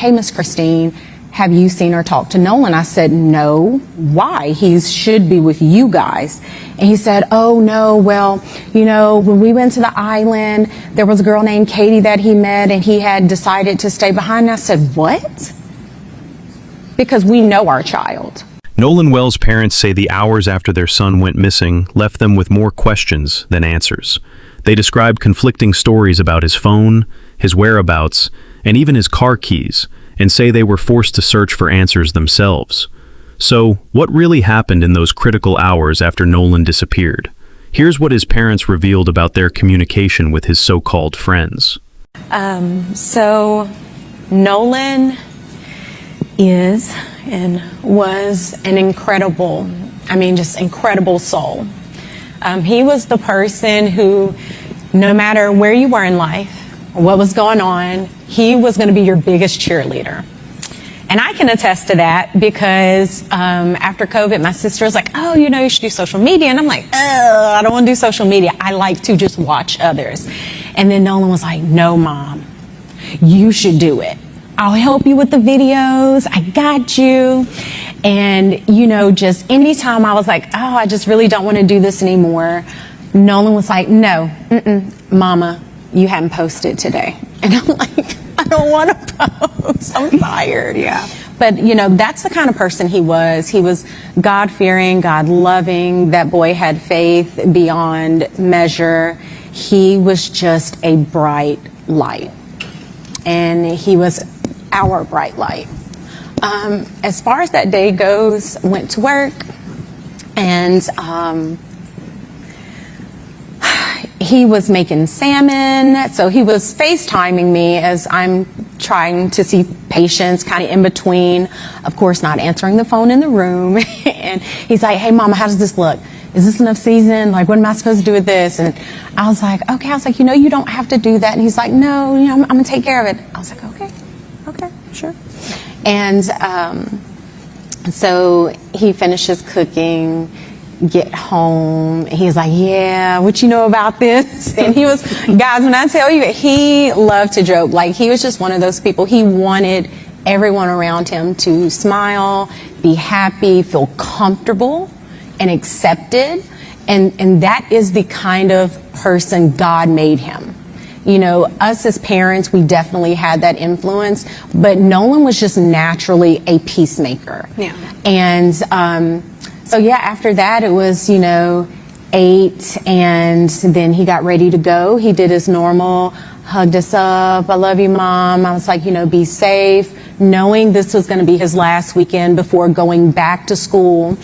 hey, Miss Christine, have you seen or talked to Nolan? I said, no. Why? He should be with you guys. And he said, oh, no, well, you know, when we went to the island, there was a girl named Katie that he met, and he had decided to stay behind. And I said, what? Because we know our child. Nolan Wells' parents say the hours after their son went missing left them with more questions than answers. They described conflicting stories about his phone, his whereabouts, and even his car keys, and say they were forced to search for answers themselves. So, what really happened in those critical hours after Nolan disappeared? Here's what his parents revealed about their communication with his so-called friends. So Nolan is and was an incredible, just incredible soul. He was the person who, no matter where you were in life, what was going on, he was going to be your biggest cheerleader. And I can attest to that because after COVID, my sister was like, oh, you should do social media. And I'm like, oh, I don't want to do social media. I like to just watch others. And then Nolan was like, no, Mom, you should do it. I'll help you with the videos. I got you. And, just anytime I was like, oh, I just really don't want to do this anymore, Nolan was like, no, Mama, you haven't posted today. And I'm like, I don't want to post. I'm tired. Yeah. But, that's the kind of person he was. He was God-fearing, God-loving. That boy had faith beyond measure. He was just a bright light. And he was our bright light. As far as that day goes, went to work, and he was making salmon, so he was FaceTiming me as I'm trying to see patients kind of in between, of course not answering the phone in the room. And he's like, hey, Mama, how does this look? Is this enough season? Like, what am I supposed to do with this? And I was like, okay. I was like, you don't have to do that. And he's like, no, I'm going to take care of it. I was like, okay, sure. And so he finishes cooking, get home. He's like, yeah, what you know about this? And he was, guys, when I tell you, he loved to joke. Like, he was just one of those people. He wanted everyone around him to smile, be happy, feel comfortable and accepted, and that is the kind of person God made him. Us as parents, we definitely had that influence, but Nolan was just naturally a peacemaker. Yeah. And so yeah, after that it was, 8, and then he got ready to go. He did his normal, hugged us up, I love you, Mom. I was like, be safe, knowing this was going to be his last weekend before going back to school,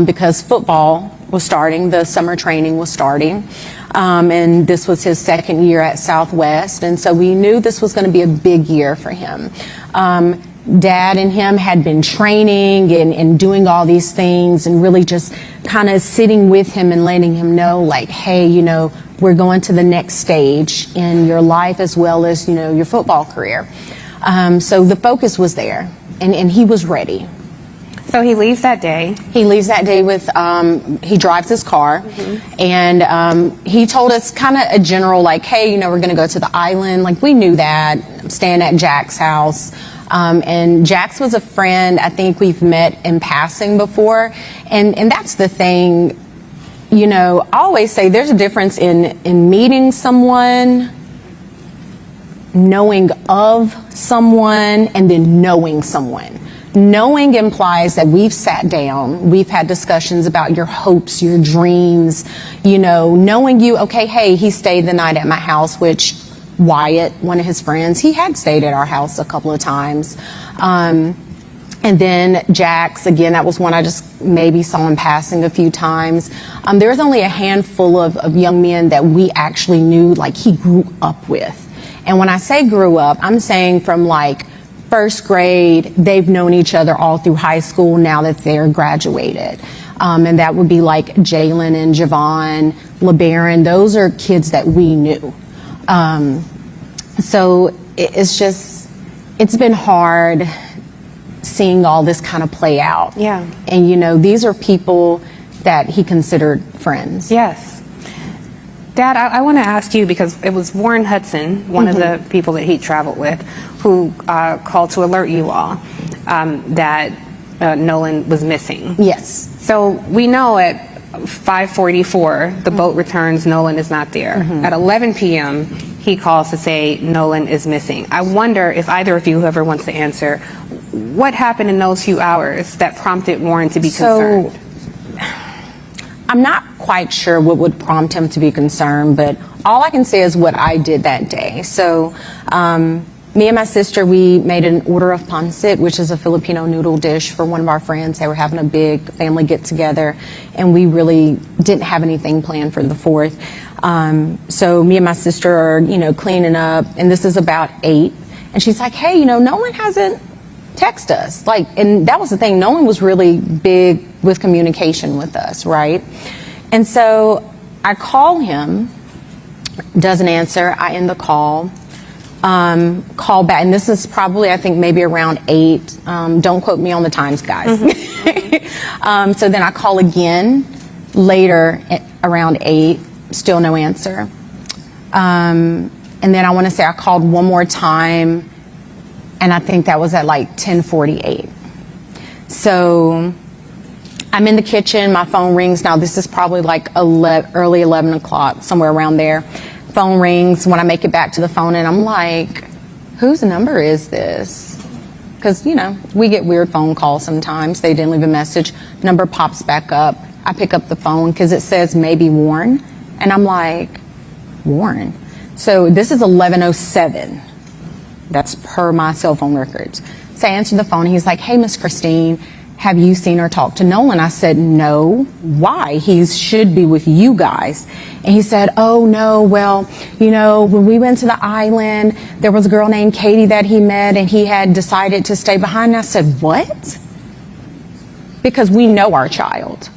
because football was starting, the summer training was starting, and this was his second year at Southwest, and so we knew this was going to be a big year for him. Dad and him had been training and doing all these things, and really just kind of sitting with him and letting him know, like, hey, we're going to the next stage in your life as well as, your football career. So the focus was there, and he was ready. So he leaves that day. He leaves that day with, he drives his car, and he told us kind of a general, like, hey, we're going to go to the island. Like, we knew that. I'm staying at Jack's house. And Jax was a friend I think we've met in passing before. And that's the thing, I always say there's a difference in meeting someone, knowing of someone, and then knowing someone. Knowing implies that we've sat down, we've had discussions about your hopes, your dreams, knowing you, okay, hey, he stayed the night at my house, which Wyatt, one of his friends, he had stayed at our house a couple of times. And then Jax, again, that was one I just maybe saw in passing a few times. There was only a handful of young men that we actually knew, like, he grew up with. And when I say grew up, I'm saying from like first grade, they've known each other all through high school now that they're graduated. And that would be like Jalen and Javon, LeBaron. Those are kids that we knew. So it's been hard seeing all this kind of play out. Yeah. And these are people that he considered friends. Yes. Dad, I want to ask you, because it was Warren Hudson, one of the people that he traveled with, who called to alert you all that Nolan was missing. Yes. So we know at 5:44 the boat returns, Nolan is not there. At 11 p.m. he calls to say Nolan is missing. I wonder if either of you, whoever wants to answer, what happened in those few hours that prompted Warren to be concerned? I'm not quite sure what would prompt him to be concerned, but all I can say is what I did that day. So me and my sister, we made an order of pancit, which is a Filipino noodle dish for one of our friends. They were having a big family get together, and we really didn't have anything planned for the 4th. So me and my sister are, cleaning up, and this is about 8. And she's like, hey, Nolan hasn't texted us. And that was the thing. Nolan was really big with communication with us, right? And so I call him, doesn't answer. I end the call. Call back, and this is probably, I think, maybe around 8. Don't quote me on the times, guys. So then I call again later around 8, still no answer. And then I want to say I called one more time, and I think that was at like 10:48. So I'm in the kitchen, my phone rings. Now this is probably like early 11 o'clock, somewhere around there. Phone rings when I make it back to the phone, and I'm like, whose number is this? Because, we get weird phone calls sometimes. They didn't leave a message. Number pops back up. I pick up the phone because it says maybe Warren. And I'm like, Warren? So this is 11:07. That's per my cell phone records. So I answer the phone. He's like, hey, Miss Christine, have you seen or talked to Nolan? I said, no. Why? He should be with you guys. And he said, oh, no, well, when we went to the island, there was a girl named Katie that he met, and he had decided to stay behind. And I said, what? Because we know our child.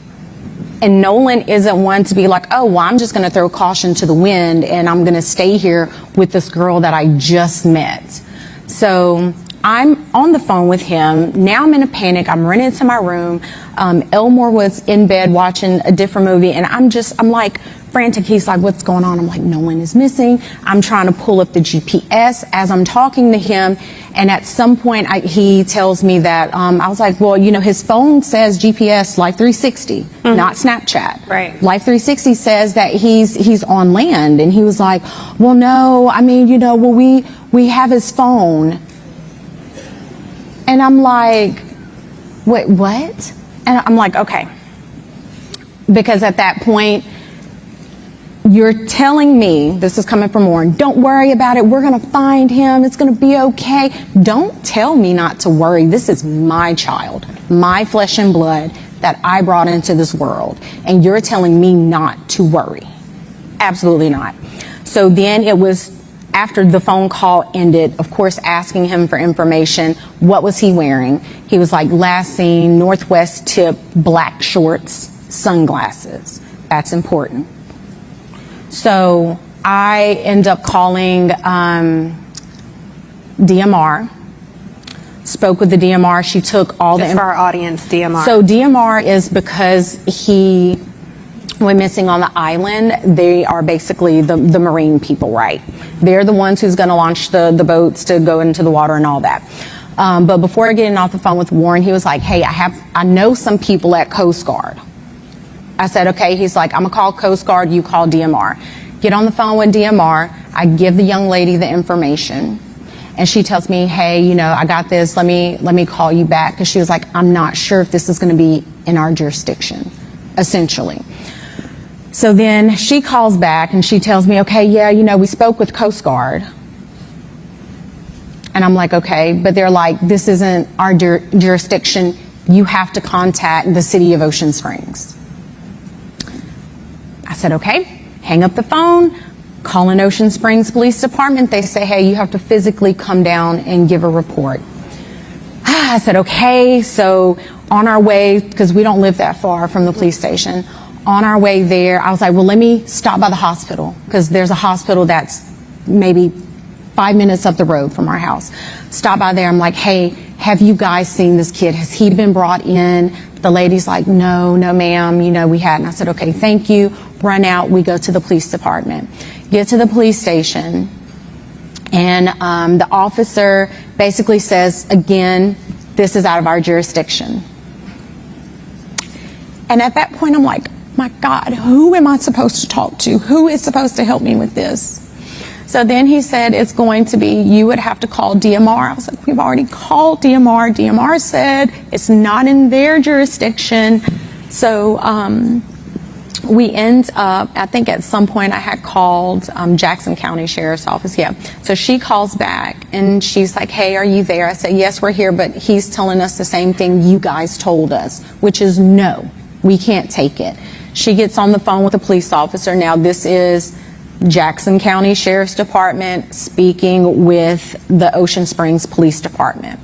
And Nolan isn't one to be like, oh, well, I'm just going to throw caution to the wind, and I'm going to stay here with this girl that I just met. So I'm on the phone with him. Now I'm in a panic. I'm running into my room. Elmore was in bed watching a different movie, and I'm like frantic. He's like, what's going on? I'm like, Nolan is missing. I'm trying to pull up the GPS as I'm talking to him. And at some point he tells me that, I was like, well, his phone says GPS Life 360, not Snapchat. Right. Life 360 says that he's on land. And he was like, well, no, we have his phone. And I'm like, wait, what? And I'm like, okay. Because at that point, you're telling me, this is coming from Warren, don't worry about it. We're going to find him. It's going to be okay. Don't tell me not to worry. This is my child, my flesh and blood that I brought into this world. And you're telling me not to worry. Absolutely not. So then it was after the phone call ended, of course, asking him for information. What was he wearing? He was like, last seen, Northwest tip, black shorts, sunglasses. That's important. So I end up calling DMR, spoke with the DMR. She took all Just for our audience, DMR. So DMR is because he went missing on the island. They are basically the marine people, right? They're the ones who's going to launch the boats to go into the water and all that. But before getting off the phone with Warren, he was like, hey, I know some people at Coast Guard. I said, okay. He's like, I'm going to call Coast Guard, you call DMR. Get on the phone with DMR. I give the young lady the information. And she tells me, hey, I got this. Let me call you back. Because she was like, I'm not sure if this is going to be in our jurisdiction, essentially. So then she calls back and she tells me, okay, yeah, we spoke with Coast Guard. And I'm like, okay. But they're like, this isn't our jurisdiction. You have to contact the city of Ocean Springs. I said, okay, hang up the phone, call an Ocean Springs Police Department. They say, hey, you have to physically come down and give a report. I said, okay. So on our way, because we don't live that far from the police station, on our way there, I was like, well, let me stop by the hospital, because there's a hospital that's maybe 5 minutes up the road from our house. Stop by there. I'm like, hey, have you guys seen this kid? Has he been brought in? The lady's like, no, ma'am, you know, we hadn't. I said, okay, thank you. Run out. We go to the police department. Get to the police station, and the officer basically says, again, this is out of our jurisdiction. And at that point, I'm like, my God, who am I supposed to talk to? Who is supposed to help me with this? So then he said, it's going to be, you would have to call DMR. I was like, we've already called DMR. DMR said it's not in their jurisdiction. So we end up, I think at some point I had called Jackson County Sheriff's Office. Yeah. So she calls back and she's like, hey, are you there? I said, yes, we're here, but he's telling us the same thing you guys told us, which is no, we can't take it. She gets on the phone with a police officer. Now this is Jackson County Sheriff's Department speaking with the Ocean Springs Police Department.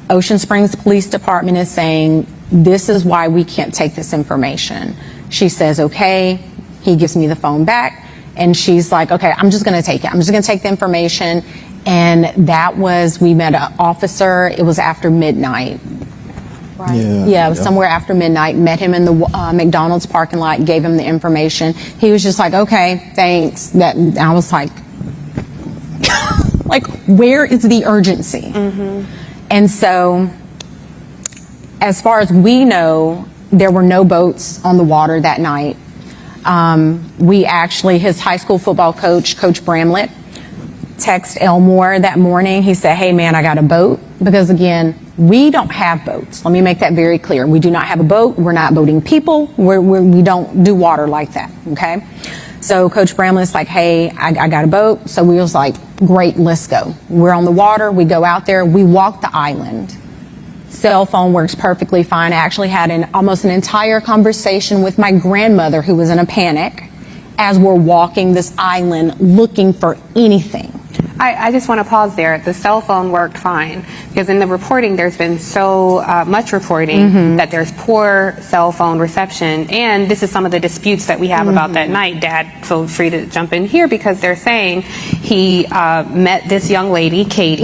Ocean Springs Police Department is saying, this is why we can't take this information. She says, okay. He gives me the phone back and she's like, okay, I'm just going to take it. I'm just going to take the information. And that was, we met an officer. It was after midnight. Right. Yeah, it was somewhere after midnight. Met him in the McDonald's parking lot, gave him the information. He was just like, okay, thanks. That I was like, like, where is the urgency? Mm-hmm. And so, as far as we know, there were no boats on the water that night. We actually, his high school football coach, Coach Bramlett, texted Elmore that morning. He said, hey man, I got a boat. Because again, we don't have boats. Let me make that very clear. We do not have a boat. We're not boating people. We don't do water like that, okay? So Coach Bramlett's like, hey, I got a boat. So we was like, great, let's go. We're on the water. We go out there. We walk the island. Cell phone works perfectly fine. I actually had almost an entire conversation with my grandmother who was in a panic as we're walking this island looking for anything. I just want to pause there. The cell phone worked fine because in the reporting there's been so much reporting that there's poor cell phone reception, and this is some of the disputes that we have about that night. Dad, feel free to jump in here because they're saying he met this young lady, Katie,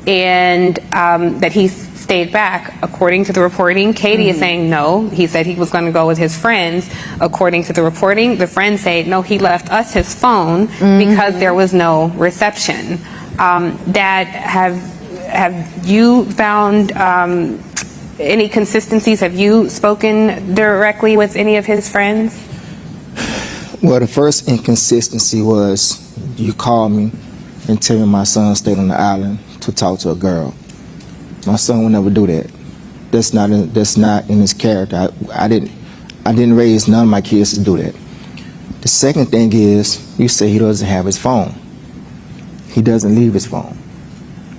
and that he stayed back. According to the reporting, Katie is saying no. He said he was going to go with his friends. According to the reporting, the friends say no, he left us his phone because there was no reception. Dad, have you found any consistencies? Have you spoken directly with any of his friends? Well, the first inconsistency was you called me and tell me my son stayed on the island to talk to a girl. My son would never do that. That's not in his character. I didn't raise none of my kids to do that. The second thing is, you say he doesn't have his phone. He doesn't leave his phone.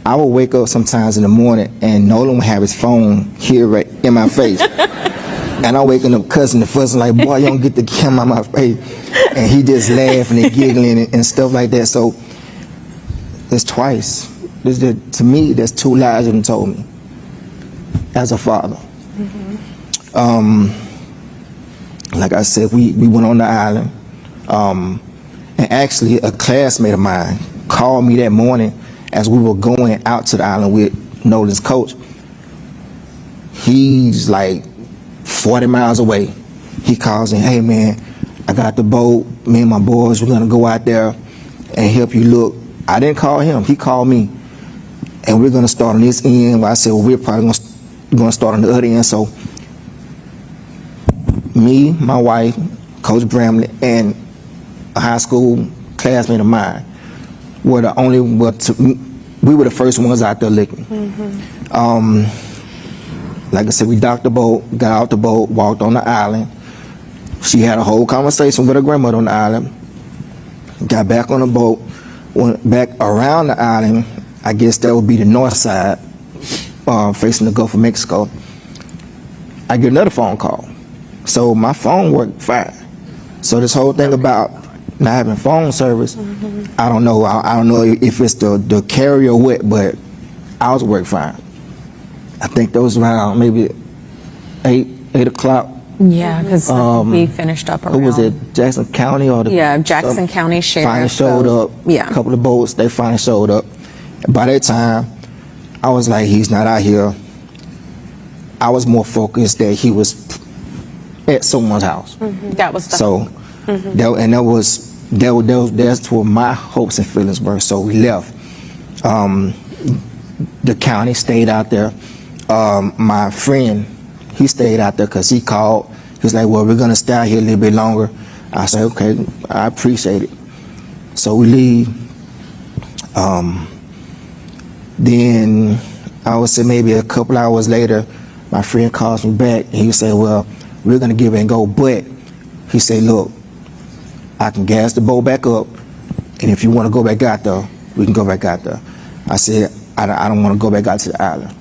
I will wake up sometimes in the morning and Nolan will have his phone here right in my face. And I'm waking up cussing and fussing like, boy, you don't get the camera on my face. And he just laughing and giggling and stuff like that. So it's twice. To me, there's two lies that he told me as a father. Like I said, we went on the island. And actually, a classmate of mine called me that morning as we were going out to the island with Nolan's coach. He's like 40 miles away. He calls and, hey man, I got the boat. Me and my boys, we're gonna go out there and help you look. I didn't call him, he called me. And we're gonna start on this end. I said, well, we're probably gonna start on the other end. So me, my wife, Coach Bramlett, and a high school classmate of mine were the only, we were the first ones out there looking. Like I said, we docked the boat, got out the boat, walked on the island. She had a whole conversation with her grandmother on the island, got back on the boat, went back around the island. I guess that would be the north side, facing the Gulf of Mexico. I get another phone call. So my phone worked fine. So this whole thing about not having phone service, I don't know. I don't know if it's the carrier or what, but ours worked fine. I think that was around maybe 8 o'clock. Yeah, because we finished up around. Who was it, Jackson County or the? Yeah, Jackson County Sheriff. Finally showed up. Yeah. A couple of boats, they finally showed up. By that time, I was like, he's not out here. I was more focused that he was at someone's house. That was the So, that's where my hopes and feelings were. So we left. The county stayed out there. My friend, he stayed out there because he called. He was like, well, we're going to stay out here a little bit longer. I said, okay, I appreciate it. So we leave. Then I would say maybe a couple hours later, my friend calls me back and he said, well, we're going to give it and go. But he said, look, I can gas the boat back up, and if you want to go back out there, we can go back out there. I said, I don't want to go back out to the island.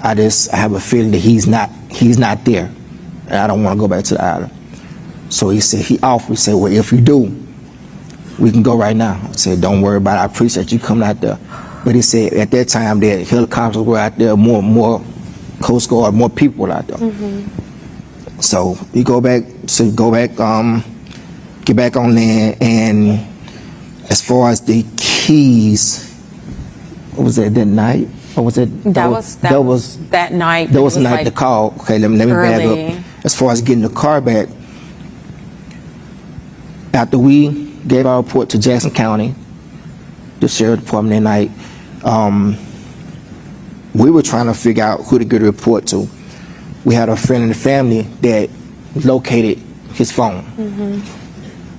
I have a feeling that he's not there, and I don't want to go back to the island. So he offered, he said, well, if you do, we can go right now. I said, don't worry about it. I appreciate you coming out there. But he said at that time that helicopters were out there, more Coast Guard, more people out there. So we get back on land, and as far as the keys, what was that night? Or was it? that was that night. That was the night to call. Okay, let me back early. up. As far as getting the car back, after we gave our report to Jackson County, the sheriff department that night, we were trying to figure out who to get a report to. We had a friend in the family that located his phone.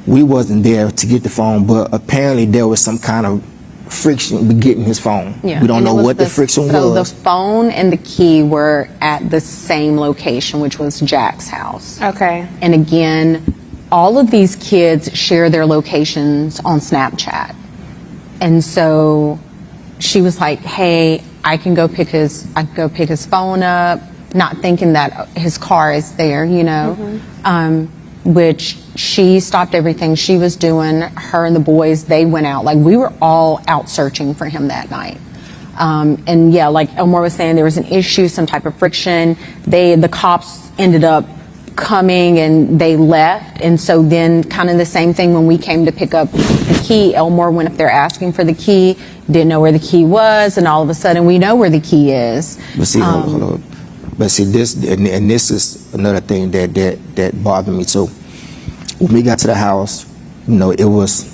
We wasn't there to get the phone, but apparently there was some kind of friction with getting his phone. Yeah. We don't And know it was what the friction So was. the phone and the key were at the same location, which was Jack's house. Okay. And again, all of these kids share their locations on Snapchat. And so she was like, hey, I can go pick his phone up, not thinking that his car is there, you know, which she stopped everything she was doing. Her and the boys, they went out. Like, we were all out searching for him that night. And yeah, like Elmore was saying, there was an issue, some type of friction. The cops ended up coming and they left. And so then kind of the same thing when we came to pick up the key. Elmore went up there asking for the key, didn't know where the key was, and all of a sudden we know where the key is. But see, hold on. But see, this is another thing that bothered me too. When we got to the house, you know, it was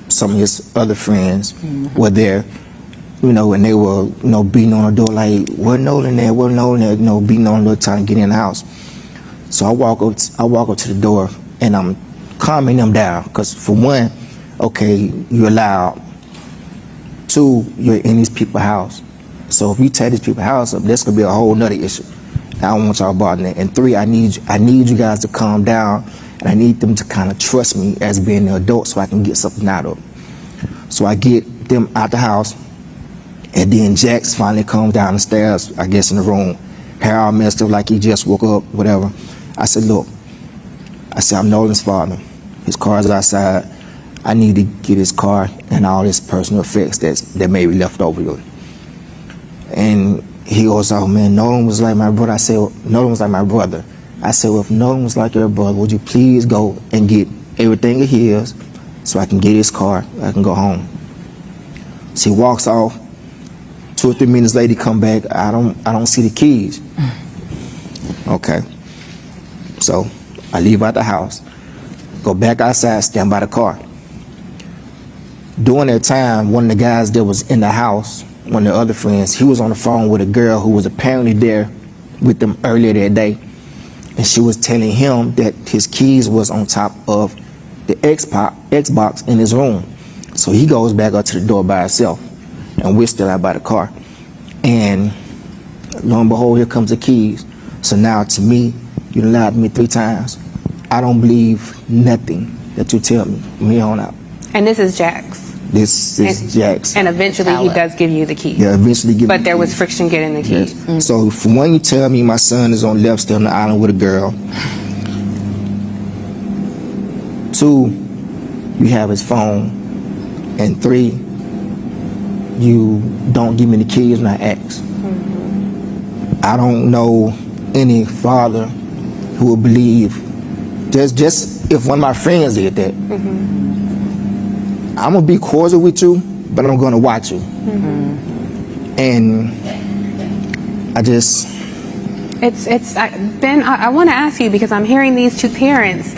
some of his other friends were there, you know, and they were, you know, beating on the door like, what Nolan there, what Nolan there, you know, beating on the door trying to get in the house. So I walk up to the door and I'm calming them down, because for one, okay, you're loud. Two, you're in these people's house. So if you tear these people's house up, that's gonna be a whole nother issue. I don't want y'all bothering it. And three, I need you guys to calm down, and I need them to kind of trust me as being the adult so I can get something out of them. So I get them out the house, and then Jax finally comes down the stairs, I guess in the room, hair all messed up like he just woke up, whatever. I said, look, I'm Nolan's father. His car's outside. I need to get his car and all his personal effects that may be left over with. And he goes, oh man, Nolan was like my brother. I said, Nolan was like my brother. I said, well, if Nolan was like your brother, would you please go and get everything of his so I can get his car, I can go home. So he walks off. 2 or 3 minutes later, he come back. I don't see the keys. Okay. So I leave out the house, go back outside, stand by the car. During that time, one of the guys that was in the house, one of the other friends, he was on the phone with a girl who was apparently there with them earlier that day. And she was telling him that his keys was on top of the Xbox in his room. So he goes back up to the door by himself, and we're still out by the car. And lo and behold, here comes the keys. So now to me, you lied to me 3 times. I don't believe nothing that you tell me from here on out. And this is Jax. This is Jax. And eventually he does give you the keys. Yeah, eventually give me But the there was keys. friction getting the keys. Yes. So for one, you tell me my son is on left still on the island with a girl. 2, you have his phone. And 3, you don't give me the keys when I ask. I don't know any father who would believe, just if one of my friends did that, I'm gonna be cordial with you, but I'm gonna watch you. And Ben, I want to ask you, because I'm hearing these two parents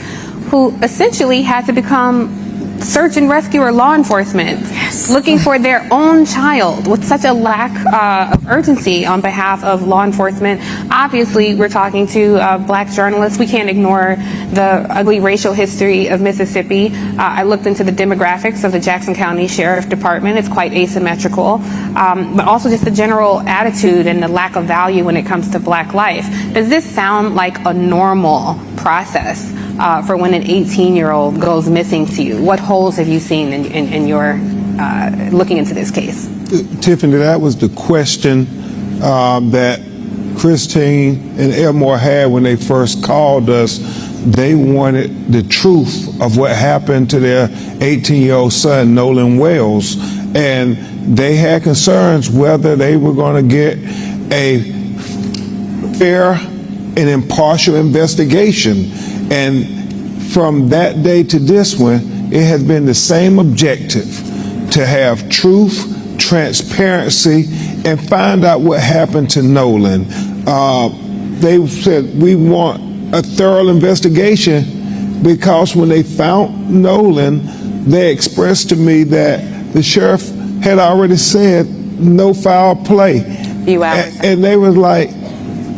who essentially had to become search and rescue or law enforcement, looking for their own child with such a lack of urgency on behalf of law enforcement. Obviously, we're talking to black journalists. We can't ignore the ugly racial history of Mississippi. I looked into the demographics of the Jackson County Sheriff Department. It's quite asymmetrical, but also just the general attitude and the lack of value when it comes to black life. Does this sound like a normal process for when an 18-year-old goes missing to you? What holes have you seen in your looking into this case? Tiffany, that was the question that Christine and Elmore had when they first called us. They wanted the truth of what happened to their 18-year-old son, Nolan Wells, and they had concerns whether they were going to get a fair and impartial investigation. And from that day to this one, it has been the same objective: to have truth, transparency, and find out what happened to Nolan. They said we want a thorough investigation because when they found Nolan, they expressed to me that the sheriff had already said no foul play. And they was like,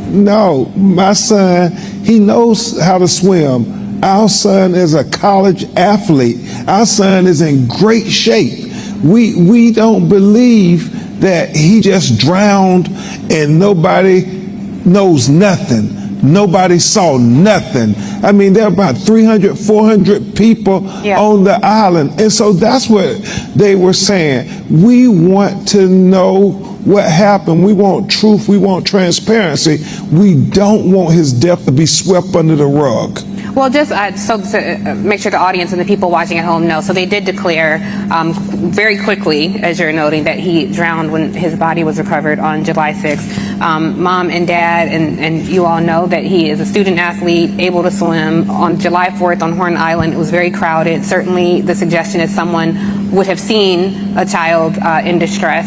no, my son, he knows how to swim. Our son is a college athlete. Our son is in great shape. We don't believe that he just drowned and nobody knows nothing. Nobody saw nothing. I mean, there are about 300, 400 people on the island. And so that's what they were saying. We want to know what happened. We want truth. We want transparency. We don't want his death to be swept under the rug. Well, just so to make sure the audience and the people watching at home know, so they did declare very quickly, as you're noting, that he drowned when his body was recovered on July 6th. Mom and Dad and you all know that he is a student athlete, able to swim. On July 4th on Horn Island, it was very crowded. Certainly the suggestion is someone would have seen a child in distress.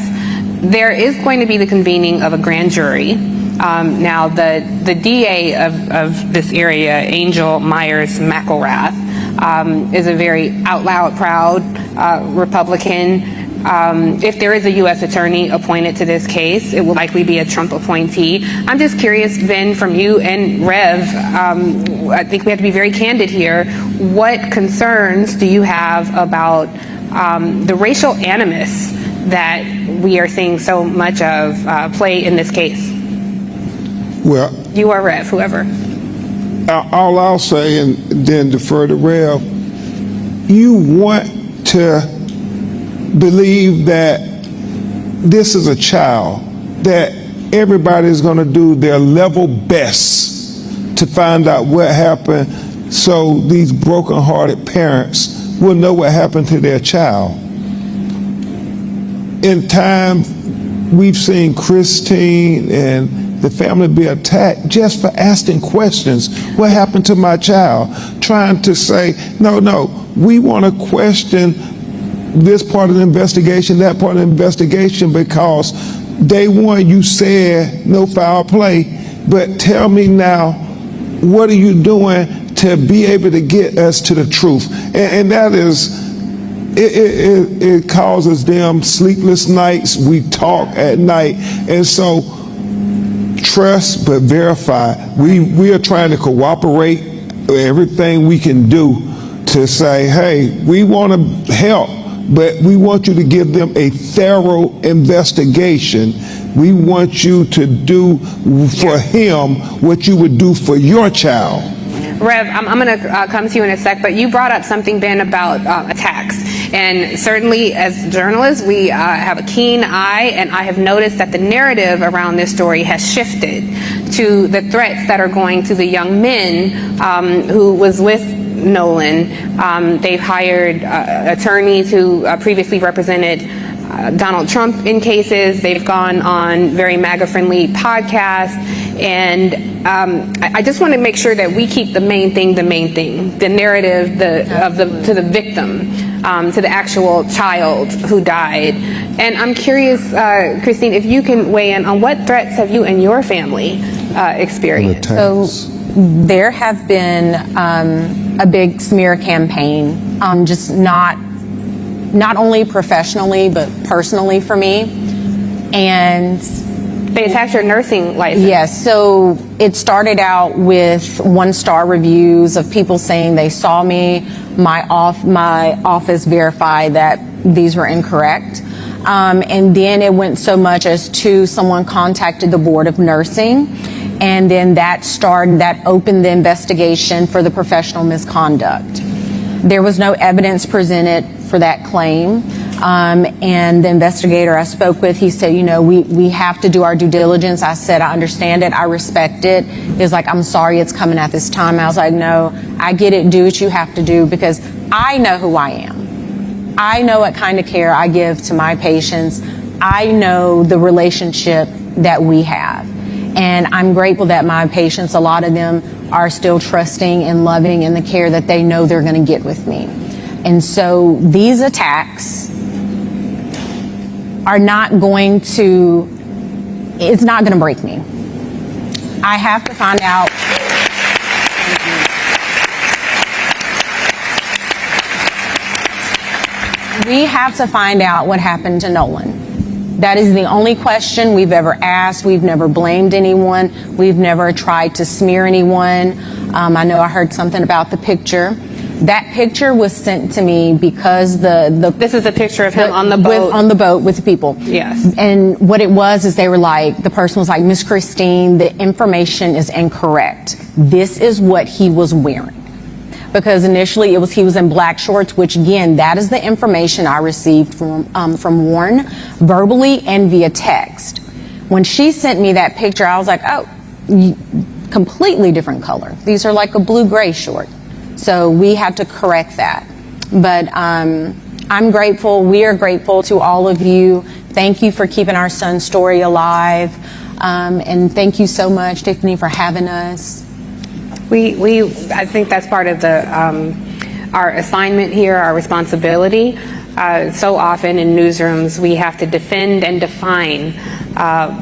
There is going to be the convening of a grand jury. Now, the DA of this area, Angel Myers McElrath, is a very out loud, proud Republican. If there is a U.S. attorney appointed to this case, it will likely be a Trump appointee. I'm just curious, Ben, from you and Rev, I think we have to be very candid here. What concerns do you have about the racial animus that we are seeing so much of play in this case? Well, you or Rev, whoever. All I'll say, and then defer to Rev, you want to believe that this is a child, that everybody is going to do their level best to find out what happened, so these broken-hearted parents will know what happened to their child. In time, we've seen Christine and the family be attacked just for asking questions. What happened to my child? Trying to say, no, we want to question this part of the investigation, that part of the investigation, because day one you said no foul play, but tell me now, what are you doing to be able to get us to the truth? And that is, it causes them sleepless nights. We talk at night, and so trust but verify. We are trying to cooperate everything we can do to say, hey, we want to help, but we want you to give them a thorough investigation. We want you to do for him what you would do for your child. Rev, I'm going to come to you in a sec, but you brought up something, Ben, about attacks. And certainly as journalists, we have a keen eye, and I have noticed that the narrative around this story has shifted to the threats that are going to the young men who was with Nolan. They've hired attorneys who previously represented Donald Trump in cases. They've gone on very MAGA-friendly podcasts. And I just want to make sure that we keep the main thing, the narrative to the victim, to the actual child who died. And I'm curious, Christine, if you can weigh in on what threats have you and your family experienced? So there have been a big smear campaign, just not only professionally, but personally for me. And they attacked your nursing license. yes, so it started out with 1-star reviews of people saying they saw me. My office verified that these were incorrect. And then it went so much as to someone contacted the Board of Nursing, and then that opened the investigation for the professional misconduct. There was no evidence presented for that claim. And the investigator I spoke with, he said, we have to do our due diligence. I said, I understand it. I respect it. He was like, I'm sorry it's coming at this time. I was like, no, I get it. Do what you have to do, because I know who I am. I know what kind of care I give to my patients. I know the relationship that we have. And I'm grateful that my patients, a lot of them, are still trusting and loving in the care that they know they're going to get with me. And so these attacks are not going to, it's not going to break me. I have to find out. We have to find out what happened to Nolan. That is the only question we've ever asked. We've never blamed anyone. We've never tried to smear anyone. I know I heard something about the picture. That picture was sent to me because this is a picture of him on the boat. On the boat with the people. Yes. And what it was is they were like, the person was like, Miss Christine, the information is incorrect. This is what he was wearing. Because initially he was in black shorts, which again, that is the information I received from Warren, verbally and via text. When she sent me that picture, I was like, oh, completely different color. These are like a blue-gray short. So we had to correct that. But I'm grateful. We are grateful to all of you. Thank you for keeping our son's story alive. And thank you so much, Tiffany, for having us. I think that's part of our assignment here, our responsibility. So often in newsrooms, we have to defend and define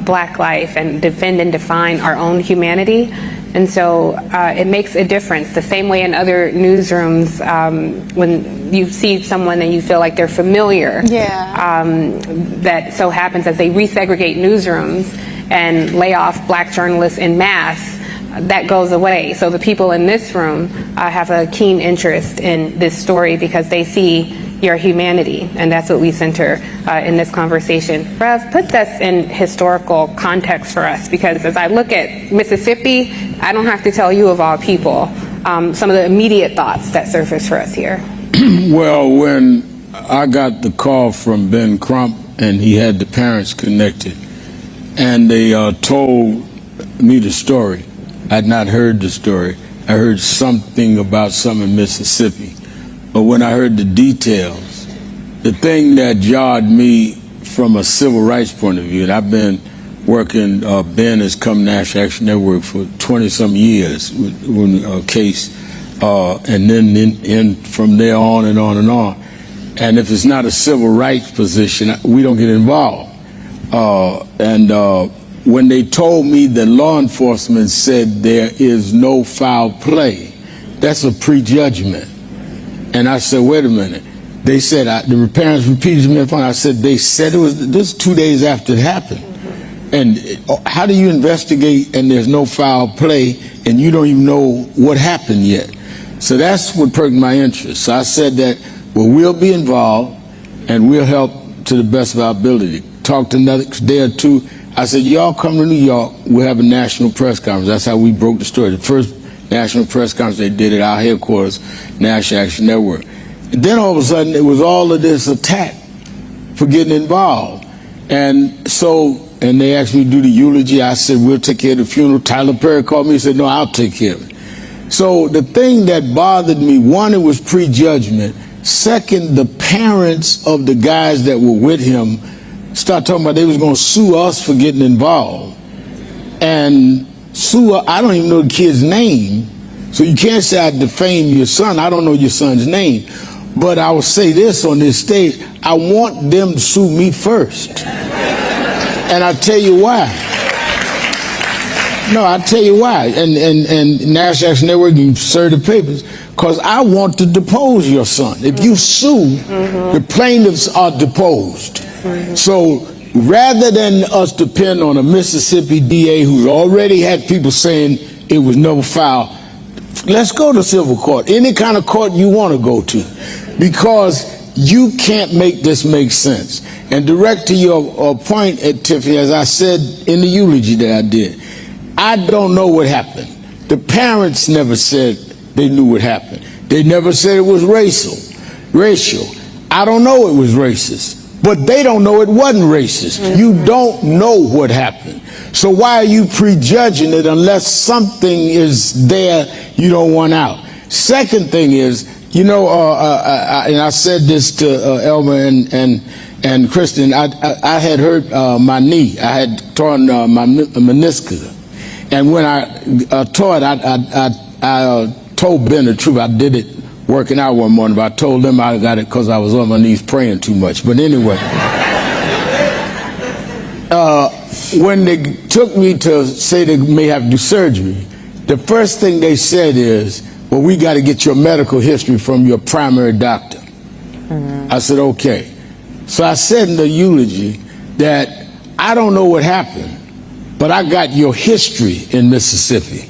Black life and defend and define our own humanity. And so it makes a difference. The same way in other newsrooms, when you see someone and you feel like they're familiar, that so happens as they resegregate newsrooms and lay off Black journalists en masse, that goes away. So the people in this room have a keen interest in this story because they see your humanity, and that's what we center in this conversation. Rev, put this in historical context for us, because as I look at Mississippi, I don't have to tell you of all people some of the immediate thoughts that surface for us here. Well, when I got the call from Ben Crump and he had the parents connected, and they told me the story, I'd not heard the story. I heard something about some in Mississippi. But when I heard the details, the thing that jarred me from a civil rights point of view, and I've been working, Ben has come National Action Network for 20-some years with a case, and then from there on and on and on. And if it's not a civil rights position, we don't get involved. When they told me that law enforcement said there is no foul play, that's a prejudgment. And I said, wait a minute. They said, the parents repeated to me on the phone, I said, they said it was, this 2 days after it happened. And how do you investigate and there's no foul play and you don't even know what happened yet? So that's what perked my interest. So I said that, well, we'll be involved and we'll help to the best of our ability. Talked another day or two. I said, y'all come to New York, we'll have a national press conference. That's how we broke the story. The first national press conference they did at our headquarters, National Action Network. And then all of a sudden, it was all of this attack for getting involved. And so, and they asked me to do the eulogy. I said, we'll take care of the funeral. Tyler Perry called me and said, no, I'll take care of it. So the thing that bothered me, one, it was prejudgment. Second, the parents of the guys that were with him start talking about they was going to sue us for getting involved. And sue, I don't even know the kid's name, so you can't say I defame your son. I don't know your son's name. But I will say this on this stage, I want them to sue me first. And I'll tell you why. No, I'll tell you why. And National Action Network, you serve the papers, because I want to depose your son. If you sue, the plaintiffs are deposed. So rather than us depend on a Mississippi DA who's already had people saying it was no foul, let's go to civil court, any kind of court you want to go to, because you can't make this make sense. And direct to your point, Tiffany, as I said in the eulogy that I did, I don't know what happened. The parents never said they knew what happened. They never said it was racial. I don't know it was racist, but they don't know it wasn't racist. You don't know what happened. So why are you prejudging it unless something is there you don't want out? Second thing is, you know, and I said this to Elmer and Kristen, I had hurt my knee. I had torn my meniscus. And when I tore it, I told Ben the truth. I did it working out one morning, but I told them I got it because I was on my knees praying too much. But anyway, when they took me to say they may have to do surgery, the first thing they said is, well, we got to get your medical history from your primary doctor. I said, okay. So I said in the eulogy that I don't know what happened, but I got your history in Mississippi.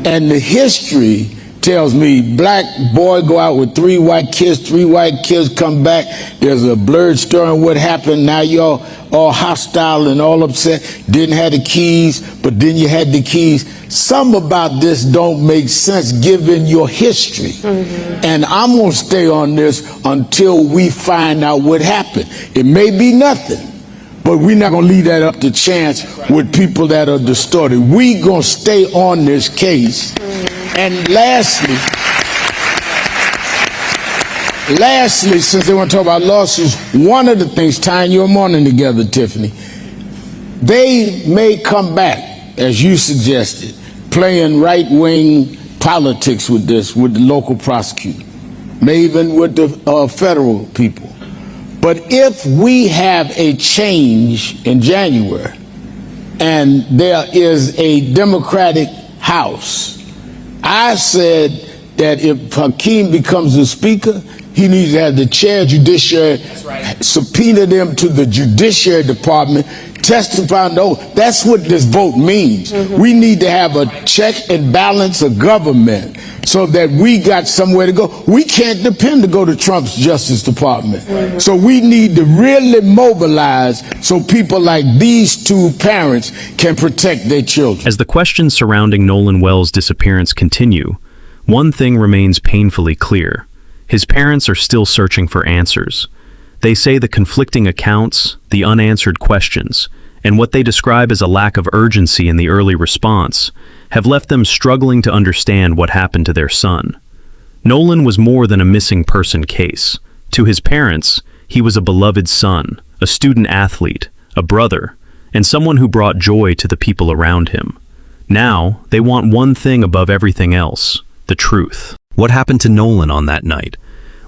And the history tells me black boy go out with 3 white kids come back. There's a blurred story on what happened. Now y'all all hostile and all upset. Didn't have the keys, but then you had the keys. Some about this don't make sense given your history. And I'm gonna stay on this until we find out what happened. It may be nothing, but we're not gonna leave that up to chance with people that are distorted. We gonna stay on this case. And lastly, since they want to talk about lawsuits, one of the things tying your morning together, Tiffany, they may come back, as you suggested, playing right-wing politics with this, with the local prosecutor, maybe even with the federal people. But if we have a change in January and there is a Democratic House, I said that if Hakeem becomes the speaker, he needs to have the chair of judiciary, subpoena them to the Judiciary Department, testify. No, that's what this vote means. We need to have a check and balance of government so that we got somewhere to go. We can't depend to go to Trump's Justice Department. So we need to really mobilize so people like these two parents can protect their children. As the questions surrounding Nolan Wells' disappearance continue, one thing remains painfully clear. His parents are still searching for answers. They say the conflicting accounts, the unanswered questions, and what they describe as a lack of urgency in the early response have left them struggling to understand what happened to their son. Nolan was more than a missing person case. To his parents, he was a beloved son, a student athlete, a brother, and someone who brought joy to the people around him. Now, they want one thing above everything else: the truth. What happened to Nolan on that night?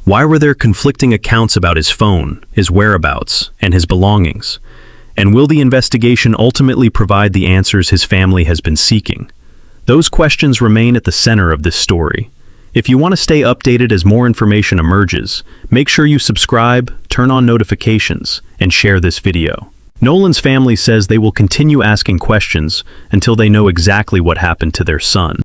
Why were there conflicting accounts about his phone, his whereabouts, and his belongings? And will the investigation ultimately provide the answers his family has been seeking? Those questions remain at the center of this story. If you want to stay updated as more information emerges, make sure you subscribe, turn on notifications, and share this video. Nolan's family says they will continue asking questions until they know exactly what happened to their son.